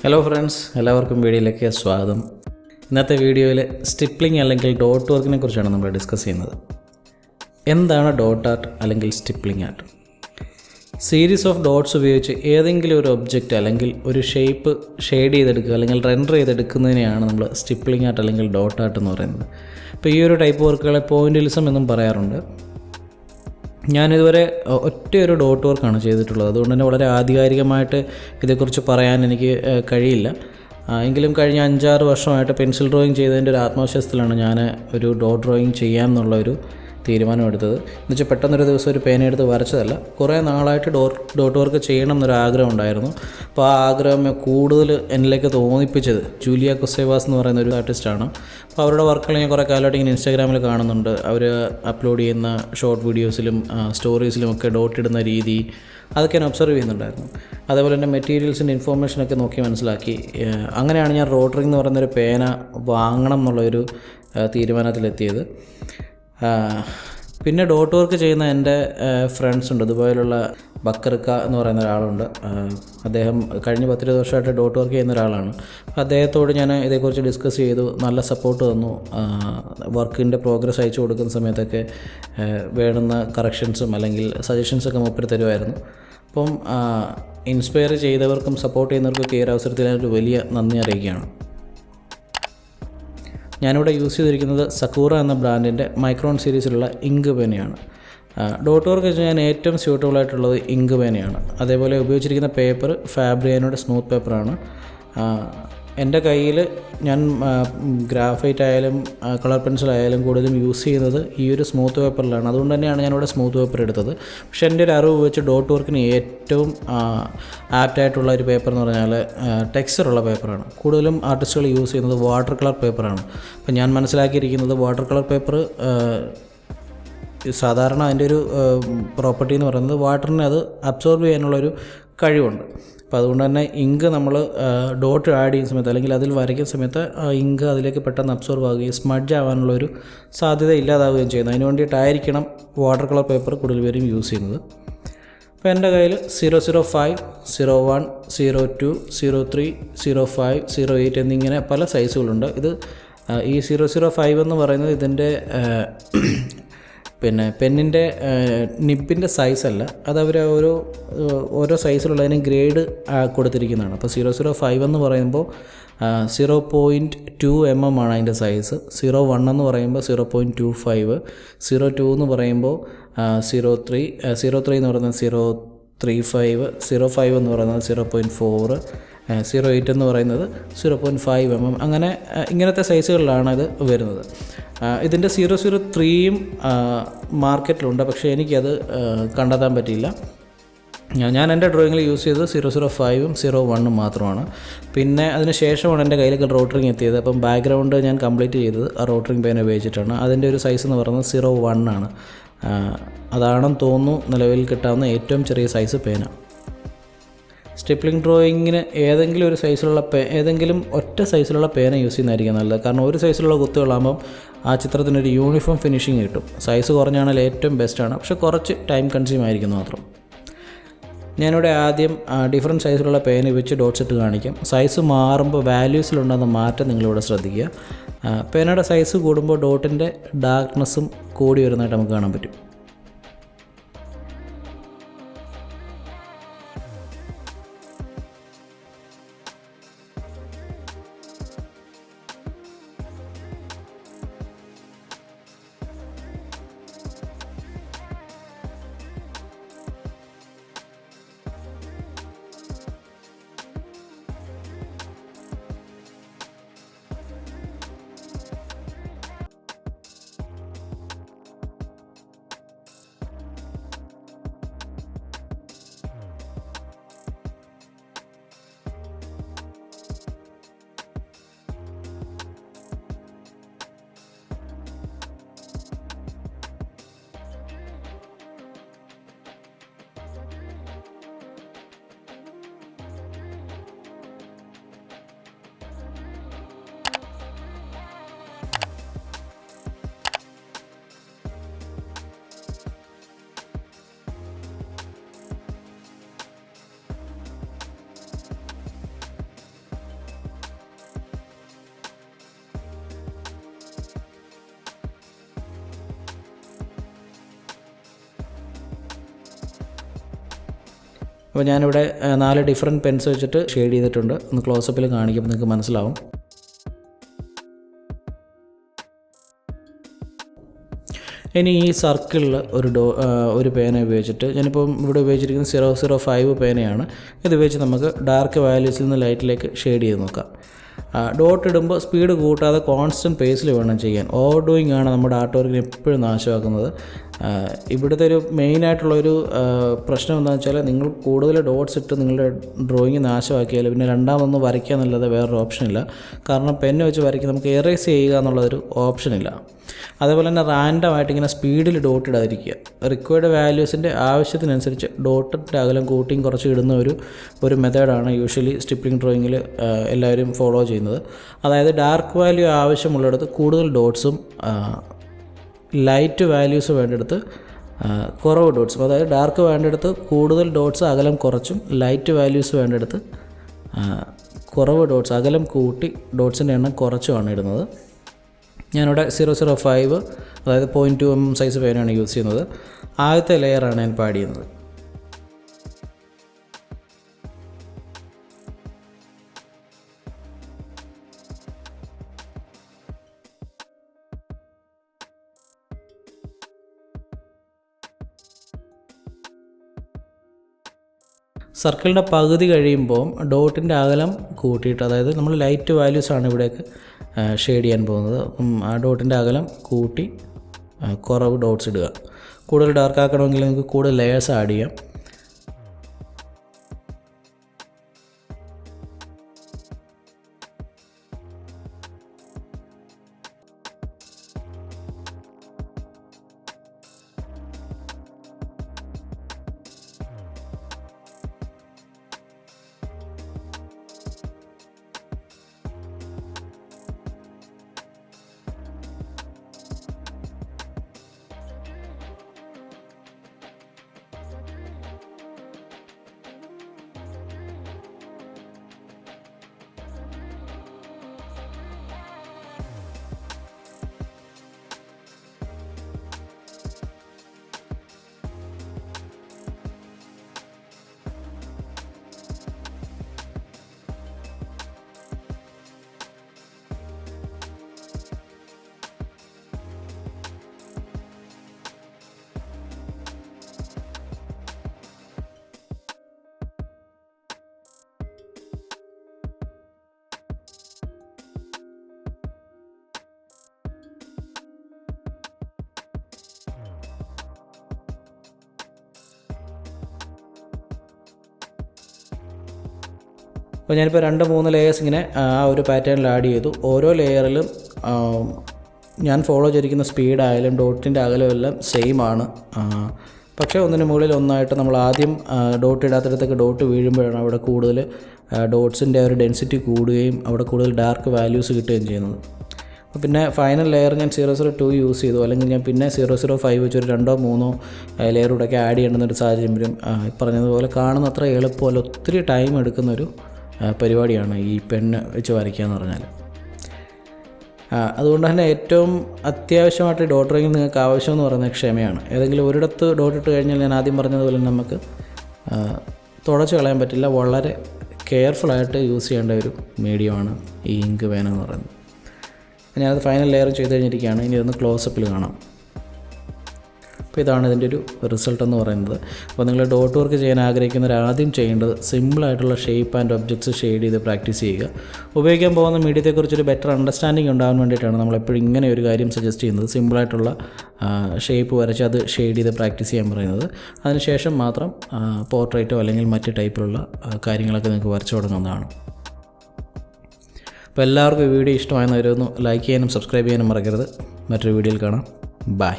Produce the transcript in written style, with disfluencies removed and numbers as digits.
Hello friends, എല്ലാവർക്കും വീഡിയോയിലേക്ക് സ്വാഗതം. ഇന്നത്തെ വീഡിയോയിൽ സ്റ്റിപ്ലിംഗ് അല്ലെങ്കിൽ ഡോട്ട് വർക്കിനെ കുറിച്ചാണ് നമ്മൾ ഡിസ്കസ് ചെയ്യുന്നത്. എന്താണ് ഡോട്ട് ആർട്ട് അല്ലെങ്കിൽ stippling art? Series of dots ഉപയോഗിച്ച് ഏതെങ്കിലും ഒരു ഒബ്ജക്റ്റ് അല്ലെങ്കിൽ ഒരു ഷേപ്പ് ഷെയ്ഡ് ചെയ്തെടുക്കുക അല്ലെങ്കിൽ റെൻഡർ ചെയ്തെടുക്കുന്നതിനെയാണ് നമ്മൾ സ്റ്റിപ്ലിംഗ് ആർട്ട് അല്ലെങ്കിൽ ഡോട്ട് ആർട്ട് എന്ന് പറയുന്നത്. ഇപ്പോൾ ഈ ഒരു ടൈപ്പ് വർക്കുകളെ പോയിൻ്റിലിസം എന്നും പറയാറുണ്ട്. ഞാനിതുവരെ ഒറ്റയൊരു ഡോട്ട് വർക്കാണ് ചെയ്തിട്ടുള്ളത്. അതുകൊണ്ട് തന്നെ വളരെ ആധികാരികമായിട്ട് ഇതേക്കുറിച്ച് പറയാൻ എനിക്ക് കഴിയില്ല. എങ്കിലും കഴിഞ്ഞ 5-6 വർഷമായിട്ട് പെൻസിൽ ഡ്രോയിങ് ചെയ്തതിൻ്റെ ഒരു ആത്മവിശ്വാസത്തിലാണ് ഞാൻ ഒരു ഡോട്ട് ഡ്രോയിങ് ചെയ്യാം എന്നുള്ളൊരു തീരുമാനമെടുത്തത്. എന്നുവെച്ചാൽ പെട്ടെന്നൊരു ദിവസം ഒരു പേനയെടുത്ത് വരച്ചതല്ല, കുറേ നാളായിട്ട് ഡോട്ട് വർക്ക് ചെയ്യണം എന്നൊരു ആഗ്രഹം ഉണ്ടായിരുന്നു. അപ്പോൾ ആ ആഗ്രഹം കൂടുതൽ എന്നിലേക്ക് തോന്നിപ്പിച്ചത് ജൂലിയ കൊസേവാസ് എന്ന് പറയുന്ന ഒരു ആർട്ടിസ്റ്റാണ്. അപ്പോൾ അവരുടെ വർക്കുകൾ ഞാൻ കുറേ കാലമായിട്ട് ഇങ്ങനെ ഇൻസ്റ്റാഗ്രാമിൽ കാണുന്നുണ്ട്. അവർ അപ്ലോഡ് ചെയ്യുന്ന ഷോർട്ട് വീഡിയോസിലും സ്റ്റോറീസിലുമൊക്കെ ഡോട്ട് ഇടുന്ന രീതി അതൊക്കെ ഞാൻ ഒബ്സർവ് ചെയ്യുന്നുണ്ടായിരുന്നു. അതേപോലെ തന്നെ മെറ്റീരിയൽസിൻ്റെ ഇൻഫോർമേഷനൊക്കെ നോക്കി മനസ്സിലാക്കി. അങ്ങനെയാണ് ഞാൻ റോട്ടറിംഗ് എന്ന് പറയുന്നൊരു പേന വാങ്ങണം എന്നുള്ളൊരു തീരുമാനത്തിലെത്തിയത്. പിന്നെ ഡോട്ട് വർക്ക് ചെയ്യുന്ന എൻ്റെ ഫ്രണ്ട്സ് ഉണ്ട്. ദുബായിലുള്ള ബക്കർക്ക എന്ന് പറയുന്ന ഒരാളുണ്ട്. അദ്ദേഹം കഴിഞ്ഞ 10-20 വർഷമായിട്ട് ഡോട്ട് വർക്ക് ചെയ്യുന്ന ഒരാളാണ്. അദ്ദേഹത്തോട് ഞാൻ ഇതേക്കുറിച്ച് ഡിസ്കസ് ചെയ്തു. നല്ല സപ്പോർട്ട് തന്നു. വർക്കിൻ്റെ പ്രോഗ്രസ് അയച്ചു കൊടുക്കുന്ന സമയത്തൊക്കെ വേണ്ടുന്ന കറക്ഷൻസും അല്ലെങ്കിൽ സജഷൻസൊക്കെ മൂപ്പര് തരുമായിരുന്നു. അപ്പം ഇൻസ്പയർ ചെയ്തവർക്കും സപ്പോർട്ട് ചെയ്യുന്നവർക്കൊക്കെ ഈ ഒരു അവസരത്തിൽ ഞാനൊരു വലിയ നന്ദി അറിയിക്കുകയാണ്. ഞാനിവിടെ യൂസ് ചെയ്തിരിക്കുന്നത് സക്കൂറ എന്ന ബ്രാൻഡിൻ്റെ മൈക്രോൺ സീരീസിലുള്ള ഇങ്ക് പേനയാണ്. ഡോട്ട് വർക്ക് വെച്ച് ഞാൻ ഏറ്റവും സ്യൂട്ടബിൾ ആയിട്ടുള്ളത് ഇങ്ക് പേനയാണ്. അതേപോലെ ഉപയോഗിച്ചിരിക്കുന്ന പേപ്പർ ഫാബ്രിയാനോയുടെ സ്മൂത്ത് പേപ്പറാണ്. എൻ്റെ കയ്യിൽ ഞാൻ ഗ്രാഫൈറ്റ് ആയാലും കളർ പെൻസിലായാലും കൂടുതലും യൂസ് ചെയ്യുന്നത് ഈ ഒരു സ്മൂത്ത് പേപ്പറിലാണ്. അതുകൊണ്ട് തന്നെയാണ് ഞാനിവിടെ സ്മൂത്ത് പേപ്പർ എടുത്തത്. പക്ഷേ എൻ്റെ ഒരു അറിവ് വെച്ച് ഡോട്ട് വർക്കിന് ഏറ്റവും ആപ്റ്റായിട്ടുള്ള ഒരു പേപ്പർ എന്ന് പറഞ്ഞാൽ ടെക്സ്ചറുള്ള പേപ്പറാണ്. കൂടുതലും ആർട്ടിസ്റ്റുകൾ യൂസ് ചെയ്യുന്നത് വാട്ടർ കളർ പേപ്പറാണ്. അപ്പം ഞാൻ മനസ്സിലാക്കിയിരിക്കുന്നത് വാട്ടർ കളർ പേപ്പർ സാധാരണ അതിൻ്റെ ഒരു പ്രോപ്പർട്ടി എന്ന് പറയുന്നത് വാട്ടറിനെ അത് അബ്സോർബ് ചെയ്യാനുള്ളൊരു കഴിവുണ്ട്. അപ്പോൾ അതുകൊണ്ട് തന്നെ ഇങ്ക് നമ്മൾ ഡോട്ട് ആഡ് ചെയ്യുന്ന സമയത്ത് അല്ലെങ്കിൽ അതിൽ വരയ്ക്കുന്ന സമയത്ത് ഇങ്ക് അതിലേക്ക് പെട്ടെന്ന് അബ്സോർബ് ആവുകയും സ്മഡ്ജ് ആവാനുള്ളൊരു സാധ്യത ഇല്ലാതാവുകയും ചെയ്യുന്നത്. അതിന് വേണ്ടിയിട്ടായിരിക്കണം വാട്ടർ കളർ പേപ്പർ കൂടുതൽ പേരും യൂസ് ചെയ്യുന്നത്. അപ്പോൾ എൻ്റെ കയ്യിൽ 005, 01, 02, 03, 05, 08 എന്നിങ്ങനെ പല സൈസുകളുണ്ട്. ഇത് ഈ 005 എന്ന് പറയുന്നത് ഇതിൻ്റെ പെന്നിൻ്റെ നിബിൻ്റെ സൈസല്ല, അത് അവർ ഓരോ സൈസിലുള്ളതിന് ഗ്രേഡ് കൊടുത്തിരിക്കുന്നതാണ്. അപ്പോൾ 005 എന്ന് പറയുമ്പോൾ 0.2 mm ആണ് അതിൻ്റെ സൈസ്. 01 എന്ന് പറയുമ്പോൾ 0.25, 02 എന്ന് പറയുമ്പോൾ 03 എന്ന് പറയുന്നത് 0.35, 05 എന്ന് പറയുന്നത് 0.4, 08 എന്ന് പറയുന്നത് 0.5 mm. അങ്ങനെ ഇങ്ങനത്തെ സൈസുകളിലാണ് ഇത് വരുന്നത്. ഇതിൻ്റെ 003യും മാർക്കറ്റിലുണ്ട്, പക്ഷേ എനിക്കത് കണ്ടെത്താൻ പറ്റിയില്ല. ഞാൻ എൻ്റെ ഡ്രോയിങ്ങിൽ യൂസ് ചെയ്തത് 005ഉം 01ഉം മാത്രമാണ്. പിന്നെ അതിന് ശേഷമാണ് എൻ്റെ കയ്യിലേക്ക് റോട്ടറിങ് എത്തിയത്. അപ്പം ബാക്ക്ഗ്രൗണ്ട് ഞാൻ കംപ്ലീറ്റ് ചെയ്തത് ആ റോട്ടറിങ് പേന ഉപയോഗിച്ചിട്ടാണ്. അതിൻ്റെ ഒരു സൈസ് എന്ന് പറയുന്നത് 01 ആണ്. അതാണെന്ന് തോന്നുന്നു നിലവിൽ കിട്ടാവുന്ന ഏറ്റവും ചെറിയ സൈസ് പേന. സ്റ്റിപ്ലിംഗ് ഡ്രോയിങ്ങിന് ഏതെങ്കിലും ഒറ്റ സൈസിലുള്ള പേന യൂസ് ചെയ്യുന്നതായിരിക്കും നല്ലത്. കാരണം ഒരു സൈസിലുള്ള കുത്തുകളാകുമ്പം ആ ചിത്രത്തിനൊരു യൂണിഫോം ഫിനിഷിങ് കിട്ടും. സൈസ് കുറഞ്ഞാണെങ്കിൽ ഏറ്റവും ബെസ്റ്റാണ്, പക്ഷേ കുറച്ച് ടൈം കൺസ്യൂം ആയിരിക്കുന്നു മാത്രം. ഞാനിവിടെ ആദ്യം ഡിഫറെൻറ്റ് സൈസിലുള്ള പേന വെച്ച് ഡോട്ട്സ് ഇട്ട് കാണിക്കാം. സൈസ് മാറുമ്പോൾ വാല്യൂസിലുണ്ടാകുന്ന മാറ്റം നിങ്ങളിവിടെ ശ്രദ്ധിക്കുക. പേനയുടെ സൈസ് കൂടുമ്പോൾ ഡോട്ടിൻ്റെ ഡാർക്ക്നെസ്സും കൂടി വരുന്നതായിട്ട് നമുക്ക് കാണാൻ പറ്റും. അപ്പോൾ ഞാനിവിടെ 4 ഡിഫറെൻറ്റ് പെൻസ് വെച്ചിട്ട് ഷെയ്ഡ് ചെയ്തിട്ടുണ്ട്. ഒന്ന് ക്ലോസപ്പിൽ കാണിക്കുമ്പോൾ നിങ്ങൾക്ക് മനസ്സിലാവും. ഇനി ഈ സർക്കിളിൽ ഒരു പേന ഉപയോഗിച്ചിട്ട്, ഞാനിപ്പം ഇവിടെ ഉപയോഗിച്ചിരിക്കുന്നത് 005 പേനയാണ്. ഇത് ഉപയോഗിച്ച് നമുക്ക് ഡാർക്ക് വാല്യൂസിൽ നിന്ന് ലൈറ്റിലേക്ക് ഷെയ്ഡ് ചെയ്ത് നോക്കാം. ഡോട്ട് ഇടുമ്പോൾ സ്പീഡ് കൂട്ടാതെ കോൺസ്റ്റൻറ്റ് പേസിൽ വേണം ചെയ്യാൻ. ഓവർ ഡൂയിങ് ആണ് നമ്മുടെ ആർട്ട് വർക്കിനെ എപ്പോഴും നാശമാക്കുന്നത്. ഇവിടുത്തെ ഒരു മെയിനായിട്ടുള്ളൊരു പ്രശ്നം എന്താണെന്ന് വെച്ചാൽ, നിങ്ങൾ കൂടുതൽ ഡോട്ട്സ് ഇട്ട് നിങ്ങളുടെ ഡ്രോയിങ് നാശമാക്കിയാൽ പിന്നെ രണ്ടാമതൊന്ന് വരയ്ക്കുക എന്നുള്ളത് വേറൊരു ഓപ്ഷനില്ല. കാരണം പെന്ന് വെച്ച് വരയ്ക്കുക, നമുക്ക് എറേസ് ചെയ്യുക എന്നുള്ളതൊരു ഓപ്ഷനില്ല. അതേപോലെ തന്നെ റാൻഡമായിട്ട് ഇങ്ങനെ സ്പീഡിൽ ഡോട്ട് ഇടാതിരിക്കുക. റിക്വയർഡ് വാല്യൂസിൻ്റെ ആവശ്യത്തിനനുസരിച്ച് ഡോട്ടിൻ്റെ അകലം കൂട്ടിയും കുറച്ച് ഇടുന്ന ഒരു മെത്തേഡാണ് യൂഷ്വലി സ്റ്റിപ്ലിംഗ് ഡ്രോയിങ്ങിൽ എല്ലാവരും ഫോളോ ചെയ്യുന്നത്. അതായത് ഡാർക്ക് വാല്യൂ ആവശ്യമുള്ളിടത്ത് കൂടുതൽ ഡോട്ട്സും ലൈറ്റ് വാല്യൂസ് വേണ്ടിടത്ത് കുറവ് ഡോട്ട്സും, അതായത് ഡാർക്ക് വേണ്ടിടത്ത് കൂടുതൽ ഡോട്ട്സ് അകലം കുറച്ചും, ലൈറ്റ് വാല്യൂസ് വേണ്ടിടത്ത് കുറവ് ഡോട്ട്സ് അകലം കൂട്ടി ഡോട്ട്സിൻ്റെ എണ്ണം കുറച്ചുമാണ് ഇടുന്നത്. ഞാനിവിടെ 005 അതായത് 0.2 mm സൈസ് പേനയാണ് യൂസ് ചെയ്യുന്നത്. ആദ്യത്തെ ലെയറാണ് ഞാൻ പാഡ് ചെയ്യുന്നത്. സർക്കിളിൻ്റെ പകുതി കഴിയുമ്പോൾ ഡോട്ടിൻ്റെ അകലം കൂട്ടിയിട്ട്, അതായത് നമ്മൾ ലൈറ്റ് വാല്യൂസാണ് ഇവിടേക്ക് ഷെയ്ഡ് ചെയ്യാൻ പോകുന്നത്. അപ്പം ആ ഡോട്ടിൻ്റെ അകലം കൂട്ടി കുറവ് ഡോട്ട്സ് ഇടുക. കൂടുതൽ ഡാർക്ക് ആക്കണമെങ്കിൽ നിങ്ങൾക്ക് കൂടുതൽ ലെയേഴ്സ് ആഡ് ചെയ്യാം. അപ്പോൾ ഞാനിപ്പോൾ 2-3 ലെയേഴ്സ് ഇങ്ങനെ ആ ഒരു പാറ്റേണിൽ ആഡ് ചെയ്തു. ഓരോ ലെയറിലും ഞാൻ ഫോളോ ചെയ്തിരിക്കുന്ന സ്പീഡായാലും ഡോട്ടിൻ്റെ അകലമെല്ലാം സെയിം ആണ്. പക്ഷേ ഒന്നിന് മുകളിൽ ഒന്നായിട്ട് നമ്മൾ ആദ്യം ഡോട്ട് ഇടാത്തിടത്തൊക്കെ ഡോട്ട് വീഴുമ്പോഴാണ് അവിടെ കൂടുതൽ ഡോട്ട്സിൻ്റെ ഒരു ഡെൻസിറ്റി കൂടുകയും അവിടെ കൂടുതൽ ഡാർക്ക് വാല്യൂസ് കിട്ടുകയും ചെയ്യുന്നത്. അപ്പോൾ പിന്നെ ഫൈനൽ ലെയർ ഞാൻ 002 യൂസ് ചെയ്തു, അല്ലെങ്കിൽ ഞാൻ പിന്നെ 005 വെച്ചൊരു 2-3 ലെയറൂടെയൊക്കെ ആഡ് ചെയ്യേണ്ടുന്നൊരു സാഹചര്യം വരും. പറഞ്ഞതുപോലെ കാണുന്നത്ര എളുപ്പമല്ല, ഒത്തിരി ടൈം എടുക്കുന്നൊരു പരിപാടിയാണ് ഈ പെണ്ണ് വെച്ച് വരയ്ക്കുക എന്ന് പറഞ്ഞാൽ. അതുകൊണ്ട് തന്നെ ഏറ്റവും അത്യാവശ്യമായിട്ട് ഡോട്ട് ഡ്രോയിങ്ങിൽ നിങ്ങൾക്ക് ആവശ്യമെന്ന് പറയുന്നത് ക്ഷമയാണ്. ഏതെങ്കിലും ഒരിടത്ത് ഡോട്ട് ഇട്ട് കഴിഞ്ഞാൽ ഞാൻ ആദ്യം പറഞ്ഞതുപോലെ നമുക്ക് തുടച്ച് കളയാൻ പറ്റില്ല. വളരെ കെയർഫുള്ളായിട്ട് യൂസ് ചെയ്യേണ്ട ഒരു മീഡിയമാണ് ഈ ഇങ്ക് പേന എന്ന് പറയുന്നത്. ഞാനത് ഫൈനൽ ലെയർ ചെയ്ത് കഴിഞ്ഞിരിക്കുകയാണ്. ഇനി ഇതൊന്ന് ക്ലോസപ്പിൽ കാണാം. അപ്പോൾ ഇതാണ് ഇതിൻ്റെ ഒരു റിസൾട്ട് എന്ന് പറയുന്നത്. അപ്പോൾ നിങ്ങൾ ഡോട്ട് വർക്ക് ചെയ്യാൻ ആഗ്രഹിക്കുന്നവർ ആദ്യം ചെയ്യേണ്ടത് സിമ്പിളായിട്ടുള്ള ഷേപ്പ് ആൻഡ് ഒബ്ജക്ട്സ് ഷെയ്ഡ് ചെയ്ത് പ്രാക്ടീസ് ചെയ്യുക. ഉപയോഗിക്കാൻ പോകുന്ന മീഡിയത്തെക്കുറിച്ചൊരു ബെറ്റർ അണ്ടർസ്റ്റാൻഡിങ് ഉണ്ടാകാൻ വേണ്ടിയിട്ടാണ് നമ്മളെപ്പോഴും ഇങ്ങനെ ഒരു കാര്യം സജസ്റ്റ് ചെയ്യുന്നത്. സിമ്പിളായിട്ടുള്ള ഷേപ്പ് വരച്ച് അത് ഷെയ്ഡ് ചെയ്ത് പ്രാക്ടീസ് ചെയ്യാൻ പറയുന്നത്. അതിനുശേഷം മാത്രം പോർട്രേറ്റോ അല്ലെങ്കിൽ മറ്റ് ടൈപ്പിലുള്ള കാര്യങ്ങളൊക്കെ നിങ്ങൾക്ക് വരച്ചു തുടങ്ങുന്നതാണ്. അപ്പോൾ എല്ലാവർക്കും ഈ വീഡിയോ ഇഷ്ടമായെന്ന് വരുന്നു. ലൈക്ക് ചെയ്യാനും സബ്സ്ക്രൈബ് ചെയ്യാനും മറക്കരുത്. മറ്റൊരു വീഡിയോയിൽ കാണാം. ബൈ.